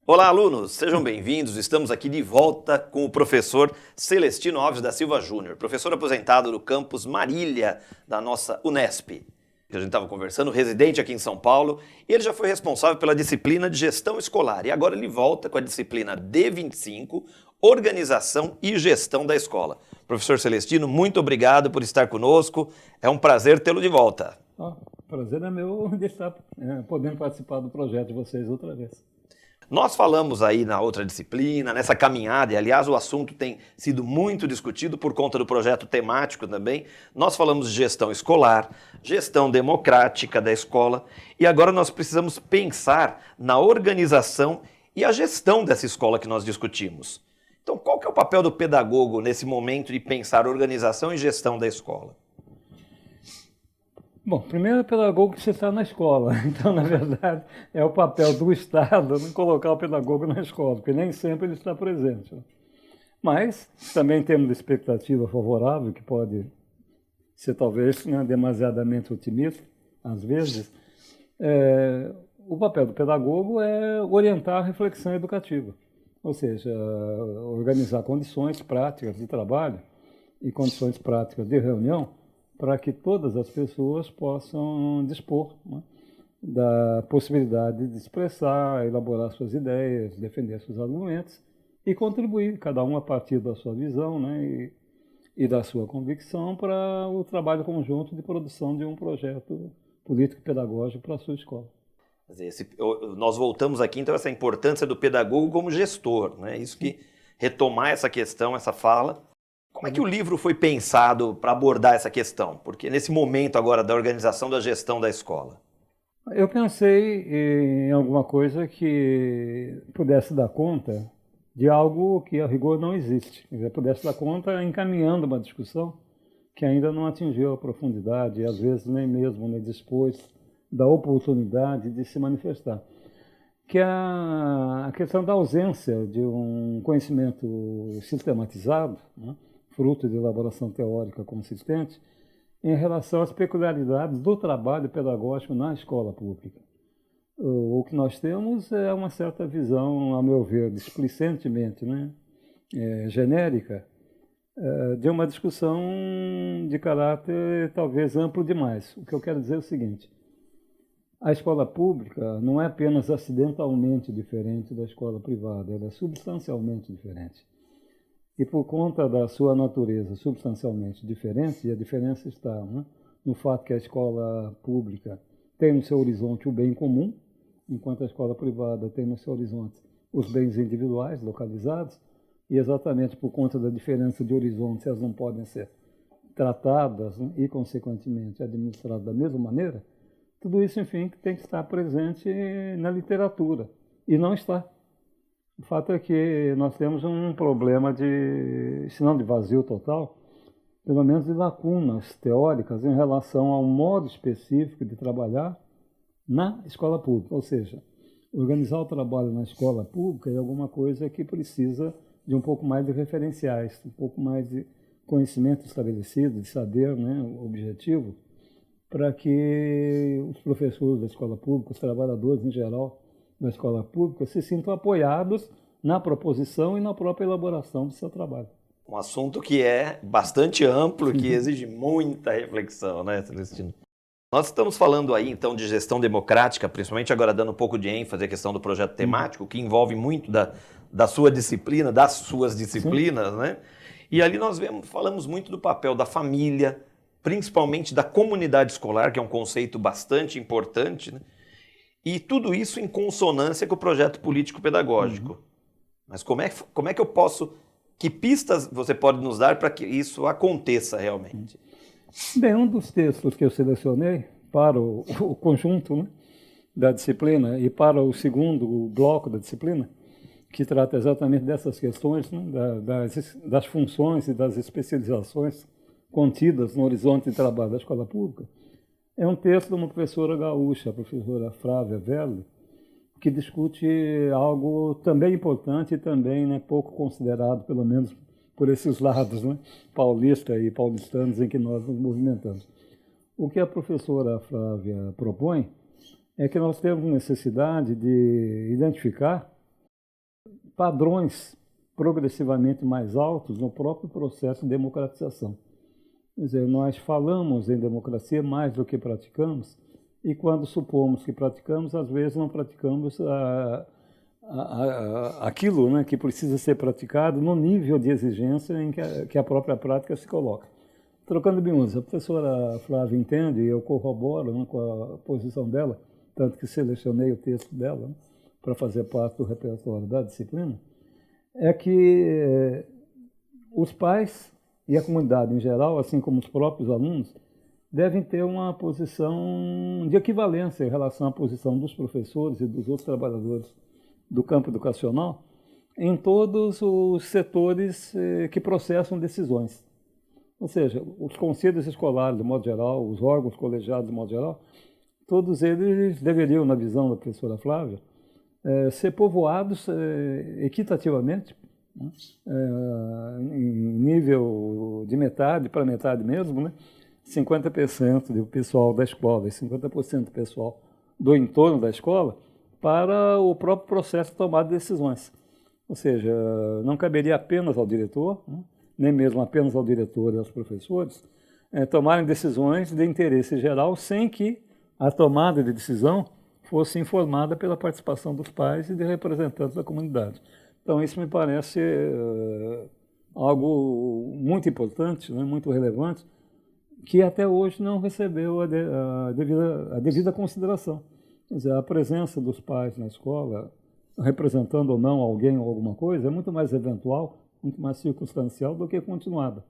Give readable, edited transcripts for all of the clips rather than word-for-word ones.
Olá, alunos! Sejam bem-vindos. Estamos aqui de volta com o professor Celestino Alves da Silva Júnior, professor aposentado do campus Marília da nossa Unesp. A gente estava conversando, residente aqui em São Paulo, e ele já foi responsável pela disciplina de gestão escolar. E agora ele volta com a disciplina D25, Organização e Gestão da Escola. Professor Celestino, muito obrigado por estar conosco. É um prazer tê-lo de volta. O prazer é meu de estar podendo participar do projeto de vocês outra vez. Nós falamos aí na outra disciplina, nessa caminhada, e aliás o assunto tem sido muito discutido por conta do projeto temático também. Nós falamos de gestão escolar, gestão democrática da escola, e agora nós precisamos pensar na organização e a gestão dessa escola que nós discutimos. Então, qual que é o papel do pedagogo nesse momento de pensar organização e gestão da escola? Bom, primeiro é pedagogo que você está na escola, então na verdade é o papel do Estado não colocar o pedagogo na escola, porque nem sempre ele está presente. Mas também temos expectativa favorável, que pode ser talvez demasiadamente otimista, às vezes. O papel do pedagogo é orientar a reflexão educativa, ou seja, organizar condições práticas de trabalho e condições práticas de reunião, para que todas as pessoas possam dispor da possibilidade de expressar, elaborar suas ideias, defender seus argumentos e contribuir, cada um a partir da sua visão e da sua convicção, para o trabalho conjunto de produção de um projeto político-pedagógico para a sua escola. Nós voltamos aqui, então, a essa importância do pedagogo como gestor, né? Isso que retomar essa questão, essa fala. Como é que o livro foi pensado para abordar essa questão? Porque nesse momento agora da organização da gestão da escola. Eu pensei em alguma coisa que pudesse dar conta de algo que a rigor não existe. Que pudesse dar conta encaminhando uma discussão que ainda não atingiu a profundidade e às vezes nem mesmo dispôs da oportunidade de se manifestar. Que é a questão da ausência de um conhecimento sistematizado, fruto de elaboração teórica consistente, em relação às peculiaridades do trabalho pedagógico na escola pública. O que nós temos é uma certa visão, a meu ver, displicentemente genérica, de uma discussão de caráter talvez amplo demais. O que eu quero dizer é o seguinte: a escola pública não é apenas acidentalmente diferente da escola privada, ela é substancialmente diferente. E por conta da sua natureza substancialmente diferente, e a diferença está no fato que a escola pública tem no seu horizonte o bem comum, enquanto a escola privada tem no seu horizonte os bens individuais localizados, e exatamente por conta da diferença de horizontes elas não podem ser tratadas e, consequentemente, administradas da mesma maneira. Tudo isso, enfim, tem que estar presente na literatura, e não está. O fato é que nós temos um problema se não de vazio total, pelo menos de lacunas teóricas em relação ao modo específico de trabalhar na escola pública. Ou seja, organizar o trabalho na escola pública é alguma coisa que precisa de um pouco mais de referenciais, um pouco mais de conhecimento estabelecido, de saber objetivo, para que os professores da escola pública, os trabalhadores em geral, da escola pública, se sintam apoiados na proposição e na própria elaboração do seu trabalho. Um assunto que é bastante amplo, que exige muita reflexão, né, Celestino? Nós estamos falando aí, então, de gestão democrática, principalmente agora dando um pouco de ênfase à questão do projeto temático, que envolve muito da sua disciplina, das suas disciplinas, né? E ali nós falamos muito do papel da família, principalmente da comunidade escolar, que é um conceito bastante importante, né? E tudo isso em consonância com o projeto político-pedagógico. Mas como é que eu posso... Que pistas você pode nos dar para que isso aconteça realmente? Bem, um dos textos que eu selecionei para o conjunto da disciplina e para o segundo bloco da disciplina, que trata exatamente dessas questões, das funções e das especializações contidas no horizonte de trabalho da escola pública, É um texto de uma professora gaúcha, a professora Flávia Verli, que discute algo também importante e também, né, pouco considerado, pelo menos por esses lados, né, paulista e paulistanos em que nós nos movimentamos. O que a professora Flávia propõe é que nós temos necessidade de identificar padrões progressivamente mais altos no próprio processo de democratização. Quer dizer, nós falamos em democracia mais do que praticamos, e quando supomos que praticamos, às vezes não praticamos aquilo, né, que precisa ser praticado no nível de exigência em que a própria prática se coloca. Trocando miúdos, a professora Flávia entende, e eu corroboro, né, com a posição dela, tanto que selecionei o texto dela, né, para fazer parte do repertório da disciplina, é que os pais e a comunidade em geral, assim como os próprios alunos, devem ter uma posição de equivalência em relação à posição dos professores e dos outros trabalhadores do campo educacional em todos os setores que processam decisões. Ou seja, os conselhos escolares, de modo geral, os órgãos colegiados, de modo geral, todos eles deveriam, na visão da professora Flávia, ser povoados equitativamente, né? Em nível de metade para metade mesmo, né? 50% do pessoal da escola e 50% do pessoal do entorno da escola para o próprio processo de tomada de decisões. Ou seja, não caberia apenas ao diretor, né? Nem mesmo apenas ao diretor e aos professores, tomarem decisões de interesse geral sem que a tomada de decisão fosse informada pela participação dos pais e de representantes da comunidade. Então, isso me parece algo muito importante, né, muito relevante, que até hoje não recebeu a devida consideração. Quer dizer, a presença dos pais na escola, representando ou não alguém ou alguma coisa, é muito mais eventual, muito mais circunstancial do que continuada.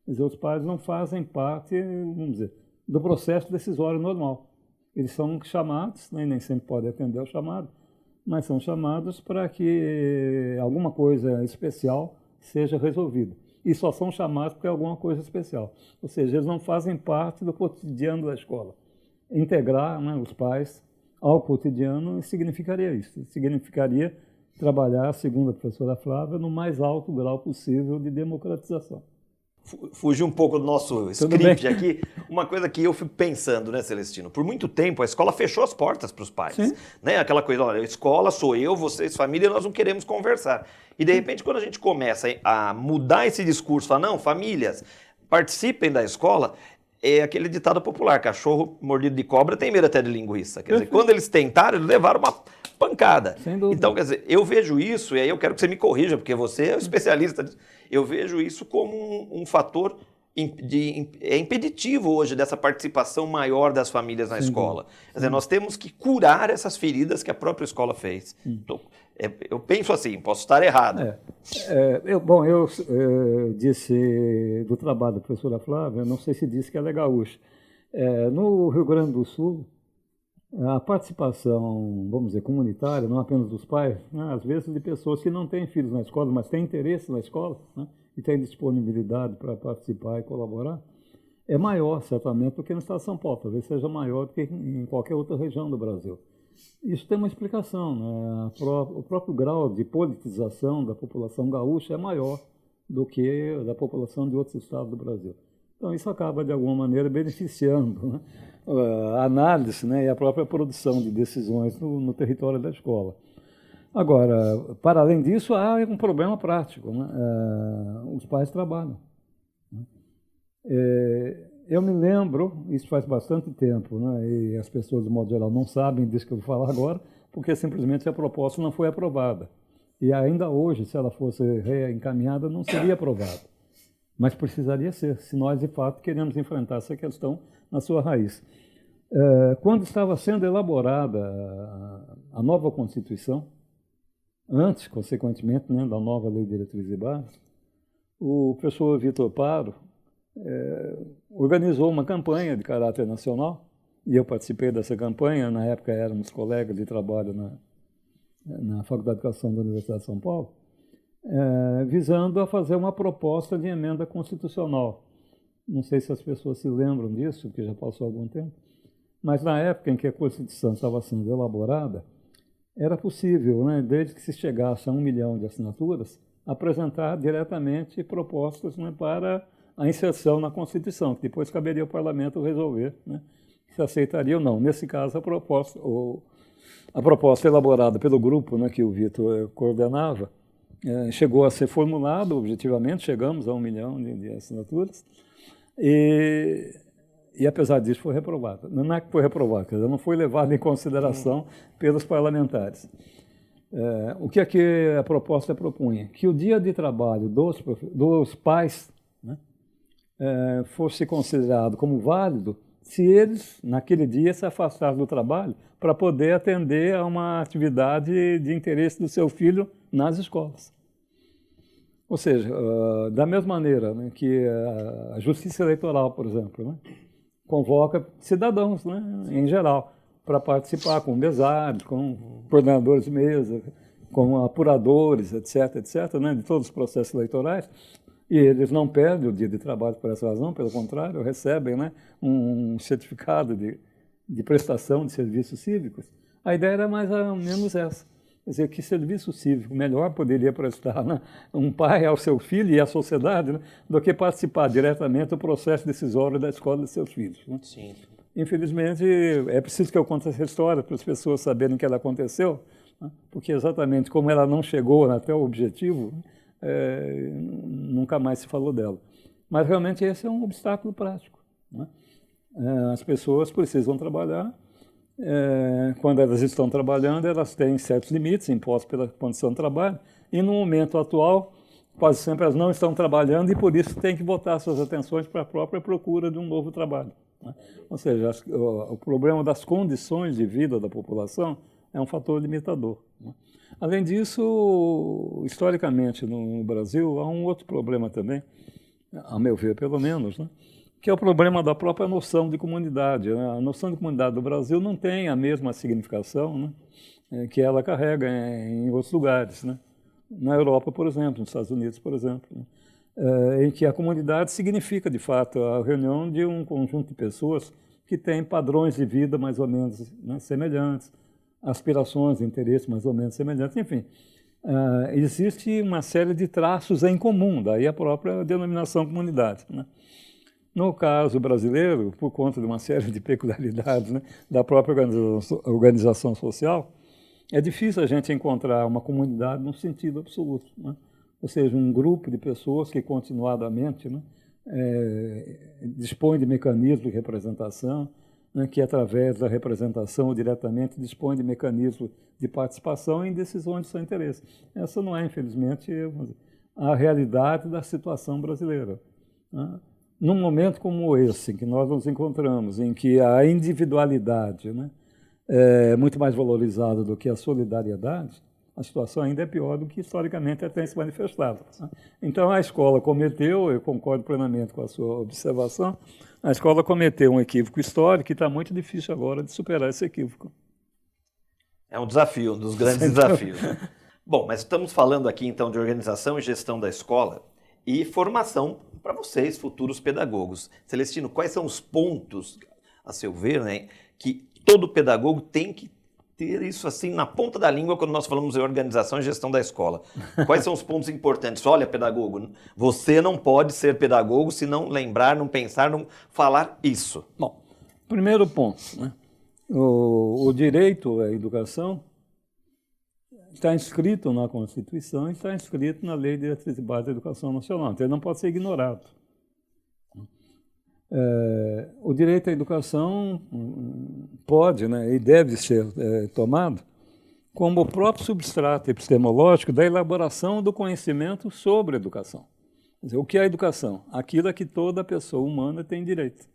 Quer dizer, os pais não fazem parte, vamos dizer, do processo decisório normal. Eles são chamados, né, nem sempre podem atender ao chamado, mas são chamados para que alguma coisa especial seja resolvida. E só são chamados porque é alguma coisa especial. Ou seja, eles não fazem parte do cotidiano da escola. Integrar, né, os pais ao cotidiano significaria isso. Significaria trabalhar, segundo a professora Flávia, no mais alto grau possível de democratização. Fugir um pouco do nosso script aqui, uma coisa que eu fico pensando, né, Celestino? Por muito tempo a escola fechou as portas para os pais, né? Aquela coisa, olha, a escola sou eu, vocês, família, nós não queremos conversar. E de repente quando a gente começa a mudar esse discurso, falar, não, famílias, participem da escola, é aquele ditado popular, cachorro mordido de cobra tem medo até de linguiça. Quer dizer, quando eles tentaram, eles levaram uma pancada. Então, quer dizer, eu vejo isso, e aí eu quero que você me corrija, porque você é um especialista disso. Eu vejo isso como um fator impeditivo hoje dessa participação maior das famílias na escola. Quer dizer, nós temos que curar essas feridas que a própria escola fez. Então, eu penso assim, posso estar errado. Eu disse do trabalho da professora Flávia, não sei se disse que ela é gaúcha. No Rio Grande do Sul, a participação, vamos dizer, comunitária, não apenas dos pais, né, às vezes de pessoas que não têm filhos na escola, mas têm interesse na escola, né, e têm disponibilidade para participar e colaborar, é maior, certamente, do que no estado de São Paulo. Talvez seja maior do que em qualquer outra região do Brasil. Isso tem uma explicação, né? O próprio grau de politização da população gaúcha é maior do que da população de outros estados do Brasil. Então, isso acaba, de alguma maneira, beneficiando, né, a análise, né, e a própria produção de decisões no território da escola. Agora, para além disso, há um problema prático, né? Os pais trabalham. Né? Eu me lembro, isso faz bastante tempo, né, e as pessoas, de modo geral, não sabem disso que eu vou falar agora, porque simplesmente a proposta não foi aprovada. E ainda hoje, se ela fosse reencaminhada, não seria aprovada. Mas precisaria ser, se nós, de fato, queremos enfrentar essa questão na sua raiz. Quando estava sendo elaborada a nova Constituição, antes, consequentemente, né, da nova Lei de Diretrizes e Bases, o professor Vitor Paro organizou uma campanha de caráter nacional, e eu participei dessa campanha, na época éramos colegas de trabalho na Faculdade de Educação da Universidade de São Paulo, visando a fazer uma proposta de emenda constitucional. Não sei se as pessoas se lembram disso, porque já passou algum tempo. Mas na época em que a Constituição estava sendo elaborada, era possível, né, desde que se chegasse a 1 milhão de assinaturas, apresentar diretamente propostas, né, para a inserção na Constituição, que depois caberia ao Parlamento resolver, né, se aceitaria ou não. Nesse caso, a proposta elaborada pelo grupo, né, que o Vitor coordenava, chegou a ser formulada, objetivamente, chegamos a 1 milhão de assinaturas, e apesar disso foi reprovada. Não é que foi reprovada, quer dizer, não foi levada em consideração pelos parlamentares. O que é que a proposta propunha? Que o dia de trabalho dos pais, né, fosse considerado como válido se eles, naquele dia, se afastassem do trabalho para poder atender a uma atividade de interesse do seu filho nas escolas. Ou seja, da mesma maneira, né, que a Justiça Eleitoral, por exemplo, né, convoca cidadãos, né, em geral, para participar com mesários, com coordenadores de mesa, com apuradores, etc., né, de todos os processos eleitorais, e eles não perdem o dia de trabalho por essa razão, pelo contrário, recebem, né, um certificado de prestação de serviços cívicos. A ideia era mais ou menos essa. Quer dizer, que serviço cívico melhor poderia prestar, né, um pai ao seu filho e à sociedade, né, do que participar diretamente do processo decisório da escola de seus filhos. Né? Sim. Infelizmente, é preciso que eu conte essa história para as pessoas saberem que ela aconteceu, né, porque exatamente como ela não chegou até o objetivo, nunca mais se falou dela. Mas realmente esse é um obstáculo prático. Né? As pessoas precisam trabalhar. Quando elas estão trabalhando, elas têm certos limites impostos pela condição de trabalho, e no momento atual, quase sempre elas não estão trabalhando e por isso têm que botar suas atenções para a própria procura de um novo trabalho. Né? Ou seja, o problema das condições de vida da população é um fator limitador. Né? Além disso, historicamente no Brasil, há um outro problema também, a meu ver pelo menos, né? Que é o problema da própria noção de comunidade. Né? A noção de comunidade do Brasil não tem a mesma significação, né, que ela carrega em outros lugares. Né? Na Europa, por exemplo, nos Estados Unidos, por exemplo, né? Em que a comunidade significa, de fato, a reunião de um conjunto de pessoas que têm padrões de vida mais ou menos, né, semelhantes, aspirações, interesses mais ou menos semelhantes, enfim. Existe uma série de traços em comum, daí a própria denominação comunidade. Né? No caso brasileiro, por conta de uma série de peculiaridades, né, da própria organização social, é difícil a gente encontrar uma comunidade no sentido absoluto. Né? Ou seja, um grupo de pessoas que continuadamente, né, dispõe de mecanismos de representação, né, que através da representação ou diretamente dispõe de mecanismos de participação em decisões de seu interesse. Essa não é, infelizmente, a realidade da situação brasileira. Né? Num momento como esse, em que nós nos encontramos, em que a individualidade, né, é muito mais valorizada do que a solidariedade, a situação ainda é pior do que historicamente tem se manifestado. Né? Então a escola cometeu, eu concordo plenamente com a sua observação, a escola cometeu um equívoco histórico e está muito difícil agora de superar esse equívoco. É um desafio, um dos grandes desafios. Né? Bom, mas estamos falando aqui então de organização e gestão da escola e formação para vocês, futuros pedagogos. Celestino, quais são os pontos, a seu ver, né, que todo pedagogo tem que ter isso assim na ponta da língua quando nós falamos em organização e gestão da escola? Quais são os pontos importantes? Olha, pedagogo, você não pode ser pedagogo se não lembrar, não pensar, não falar isso. Bom, primeiro ponto, né? O direito à educação está inscrito na Constituição e está inscrito na Lei de Diretrizes e Bases da Educação Nacional. Então, ele não pode ser ignorado. O direito à educação pode, né, e deve ser tomado como o próprio substrato epistemológico da elaboração do conhecimento sobre a educação. Quer dizer, o que é a educação? Aquilo a que toda pessoa humana tem direito.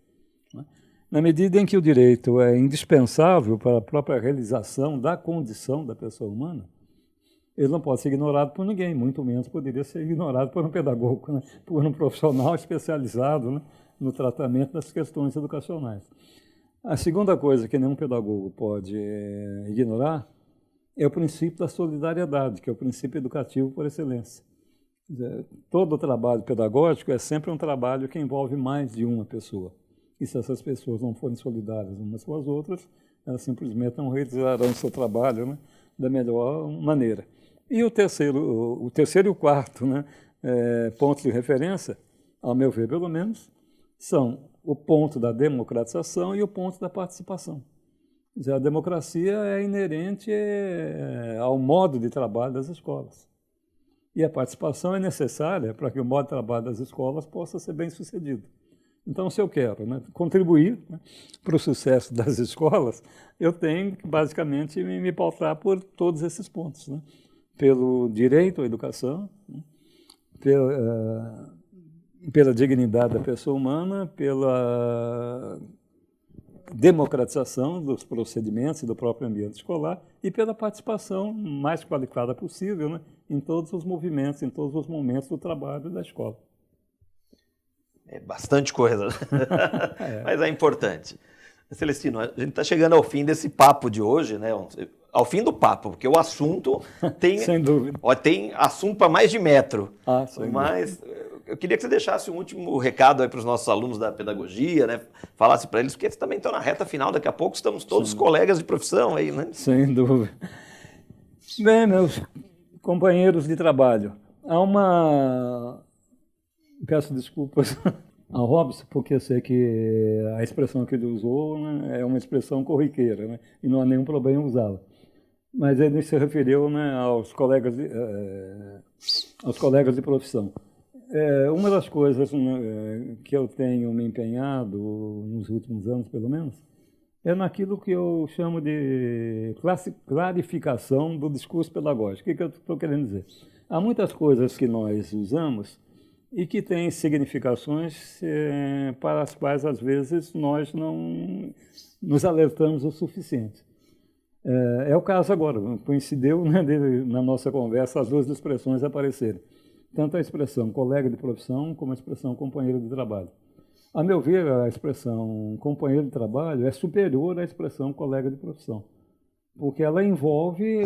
Né? Na medida em que o direito é indispensável para a própria realização da condição da pessoa humana, ele não pode ser ignorado por ninguém, muito menos poderia ser ignorado por um pedagogo, né? Por um profissional especializado, né, no tratamento das questões educacionais. A segunda coisa que nenhum pedagogo pode ignorar é o princípio da solidariedade, que é o princípio educativo por excelência. Todo o trabalho pedagógico é sempre um trabalho que envolve mais de uma pessoa. E se essas pessoas não forem solidárias umas com as outras, elas simplesmente não realizarão o seu trabalho, né, da melhor maneira. E o terceiro e o quarto, né, pontos de referência, ao meu ver pelo menos, são o ponto da democratização e o ponto da participação. Quer dizer, a democracia é inerente ao modo de trabalho das escolas. E a participação é necessária para que o modo de trabalho das escolas possa ser bem sucedido. Então, se eu quero, né, contribuir, né, para o sucesso das escolas, eu tenho que, basicamente, me pautar por todos esses pontos, né? Pelo direito à educação, né, pela dignidade da pessoa humana, pela democratização dos procedimentos e do próprio ambiente escolar e pela participação mais qualificada possível, né, em todos os movimentos, em todos os momentos do trabalho da escola. É bastante coisa, mas é importante. Celestino, a gente está chegando ao fim desse papo de hoje, né? Ao fim do papo, porque o assunto tem, sem dúvida, tem assunto para mais de metro. Mas eu queria que você deixasse um último recado aí para os nossos alunos da pedagogia, né? Falasse para eles, porque eles também estão na reta final, daqui a pouco estamos todos colegas de profissão aí, né? Sem dúvida. Bem, meus companheiros de trabalho, peço desculpas a Robson, porque eu sei que a expressão que ele usou, né, é uma expressão corriqueira, né, e não há nenhum problema em usá-la. Mas ele se referiu, né, aos colegas de profissão. Uma das coisas, né, que eu tenho me empenhado, nos últimos anos pelo menos, é naquilo que eu chamo de clarificação do discurso pedagógico. O que eu estou querendo dizer? Há muitas coisas que nós usamos e que têm significações para as quais, às vezes, nós não nos alertamos o suficiente. É o caso agora, coincidiu, né, na nossa conversa as duas expressões aparecerem. Tanto a expressão colega de profissão como a expressão companheiro de trabalho. A meu ver, a expressão companheiro de trabalho é superior à expressão colega de profissão, porque ela envolve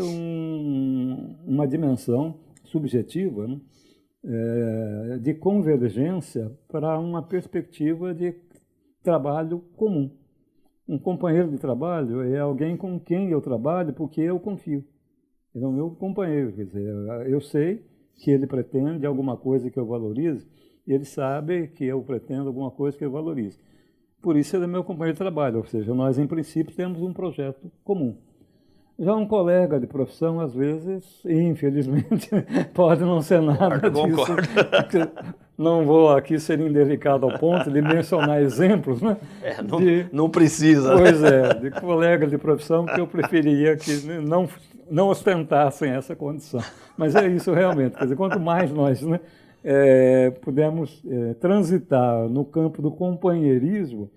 uma dimensão subjetiva, né, de convergência para uma perspectiva de trabalho comum. Um companheiro de trabalho é alguém com quem eu trabalho porque eu confio. Ele é o meu companheiro, quer dizer, eu sei que ele pretende alguma coisa que eu valorize, e ele sabe que eu pretendo alguma coisa que eu valorize. Por isso ele é meu companheiro de trabalho, ou seja, nós em princípio temos um projeto comum. Já um colega de profissão, às vezes, infelizmente, pode não ser nada disso. Não vou aqui ser indelicado ao ponto de mencionar exemplos, né? Não precisa. Pois de colegas de profissão que eu preferia que não ostentassem essa condição. Mas é isso realmente. Quer dizer, quanto mais nós, né, pudermos transitar no campo do companheirismo,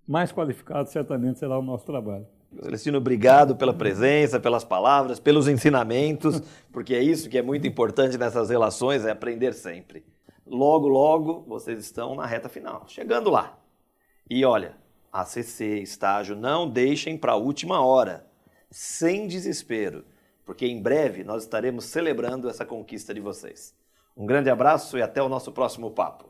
mais qualificado certamente será o nosso trabalho. Celestino, obrigado pela presença, pelas palavras, pelos ensinamentos, porque é isso que é muito importante nessas relações, é aprender sempre. Logo, logo, vocês estão na reta final, chegando lá. E olha, ACC, estágio, não deixem para a última hora, sem desespero, porque em breve nós estaremos celebrando essa conquista de vocês. Um grande abraço e até o nosso próximo papo.